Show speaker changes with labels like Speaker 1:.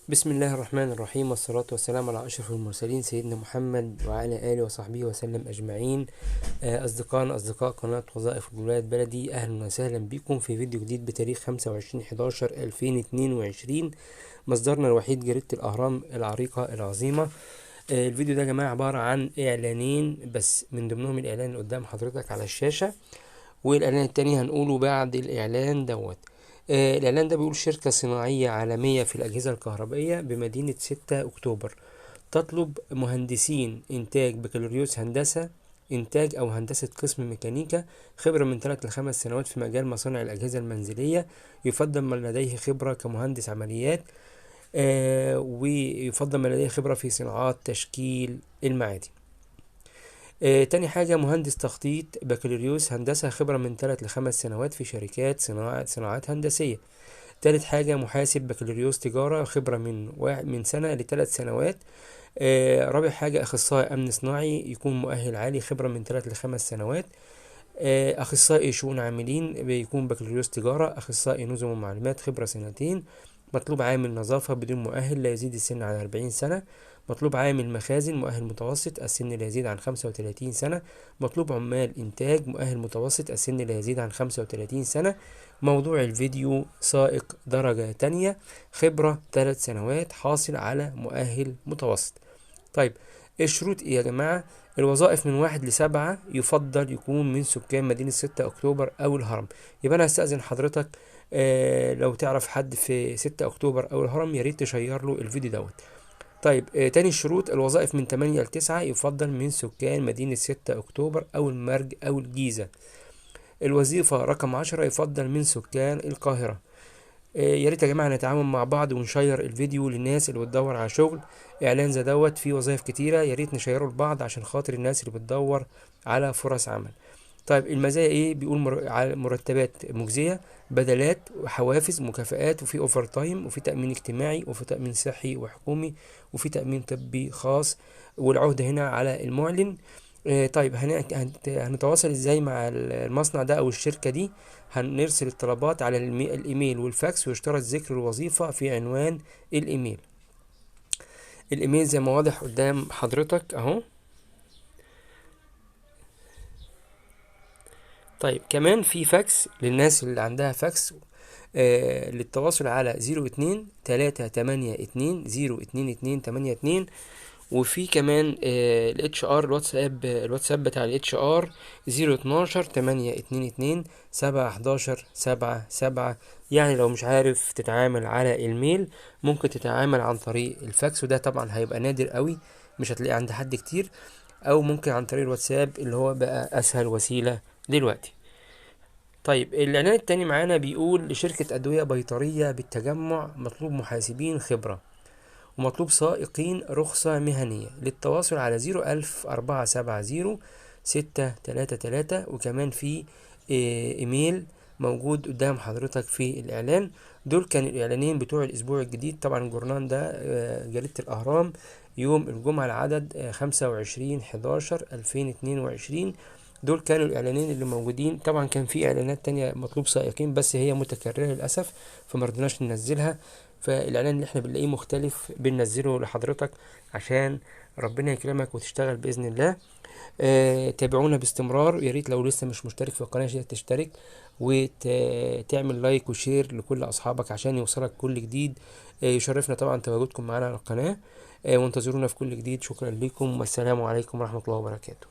Speaker 1: بسم الله الرحمن الرحيم، والصلاة والسلام على أشرف المرسلين سيدنا محمد وعلى آله وصحبه وسلم أجمعين. أصدقائنا أصدقاء قناة وظائف الولاد بلدي، أهلا وسهلا بكم في فيديو جديد بتاريخ 25/11/2022. مصدرنا الوحيد جريدة الأهرام العريقة العظيمة. الفيديو ده يا جماعة عبارة عن إعلانين بس، من ضمنهم الإعلان اللي قدام حضرتك على الشاشة، والإعلان التاني هنقوله بعد الإعلان دوت. الإعلان ده بيقول: شركة صناعية عالمية في الأجهزة الكهربائية بمدينة 6 أكتوبر تطلب مهندسين إنتاج بكالوريوس هندسة إنتاج أو هندسة قسم ميكانيكا، خبرة من 3 ل5 سنوات في مجال مصانع الأجهزة المنزلية، يفضل من لديه خبرة كمهندس عمليات، ويفضل من لديه خبرة في صناعات تشكيل المعادن. تاني حاجة مهندس تخطيط بكالوريوس هندسة، خبرة من 3 ل5 سنوات في شركات صناعات هندسية. تالت حاجة محاسب بكالوريوس تجارة، خبرة من سنة ل3 سنوات. رابع حاجة أخصائي أمن صناعي، يكون مؤهل عالي، خبرة من 3 ل5 سنوات. أخصائي شؤون عاملين، بيكون بكالوريوس تجارة. أخصائي نظم ومعلومات، خبرة 2 سنين. مطلوب عامل نظافة بدون مؤهل، لا يزيد السن عن 40 سنة. مطلوب عامل مخازن، مؤهل متوسط، السن لا يزيد عن 35 سنة. مطلوب عمال إنتاج، مؤهل متوسط، السن لا يزيد عن 35 سنة. موضوع الفيديو: سائق درجة تانية، خبرة 3 سنوات، حاصل على مؤهل متوسط. طيب، الشروط ايه يا جماعة؟ الوظائف من 1 ل7، يفضل يكون من سكان مدينة 6 أكتوبر أو الهرم. يبقى أنا هستأذن حضرتك، لو تعرف حد في 6 أكتوبر أو الهرم ياريت تشير له الفيديو دوت. طيب، تاني الشروط: الوظائف من 8 ل9، يفضل من سكان مدينة 6 أكتوبر أو المرج أو الجيزة. الوظيفة رقم 10، يفضل من سكان القاهرة. يا ريت يا جماعة نتعاون مع بعض ونشير الفيديو للناس اللي بتدور على شغل. اعلان زي دوت فيه وظائف كتيرة، يا ريت نشيره لبعض عشان خاطر الناس اللي بتدور على فرص عمل. طيب، المزايا ايه؟ بيقول على مرتبات مجزية، بدلات وحوافز مكافآت، وفي اوفر تايم، وفي تأمين اجتماعي، وفي تأمين صحي وحكومي، وفي تأمين طبي خاص، والعهدة هنا على المعلن. طيب، هنتواصل ازاي مع المصنع ده او الشركة دي؟ هنرسل الطلبات على الايميل والفاكس، ويشترط ذكر الوظيفة في عنوان الايميل. الايميل زي ما واضح قدام حضرتك اهو. طيب، كمان في فاكس للناس اللي عندها فاكس، للتواصل على 02-382-022282. وفي كمان الاتش ار، الواتساب بتاع الاتش ار 012-822-711-77. يعني لو مش عارف تتعامل على الميل، ممكن تتعامل عن طريق الفاكس، وده طبعا هيبقى نادر قوي، مش هتلاقيه عند حد كتير. او ممكن عن طريق الواتساب اللي هو بقى اسهل وسيلة دلوقتي. طيب، الاعلان التاني معانا بيقول: لشركة ادوية بيطرية بالتجمع، مطلوب محاسبين خبرة، ومطلوب سائقين رخصة مهنية. للتواصل على 010470633. وكمان في ايميل موجود قدام حضرتك في الاعلان. دول كانوا الاعلانين بتوع الاسبوع الجديد. طبعا الجورنان ده جريدة الاهرام، يوم الجمعة، العدد 25/11/2022. دول كانوا الاعلانين اللي موجودين. طبعا كان في اعلانات تانية مطلوب سائقين، بس هي متكررة للاسف، فمرضناش ننزلها. فالاعلان اللي احنا بنلاقيه مختلف بننزله لحضرتك عشان ربنا يكرمك وتشتغل باذن الله. تابعونا باستمرار. يا ريت لو لسه مش مشترك في القناه تشترك، وتعمل لايك وشير لكل اصحابك عشان يوصلك كل جديد. يشرفنا طبعا تواجدكم معنا على القناه. وانتظرونا في كل جديد. شكرا لكم، والسلام عليكم ورحمه الله وبركاته.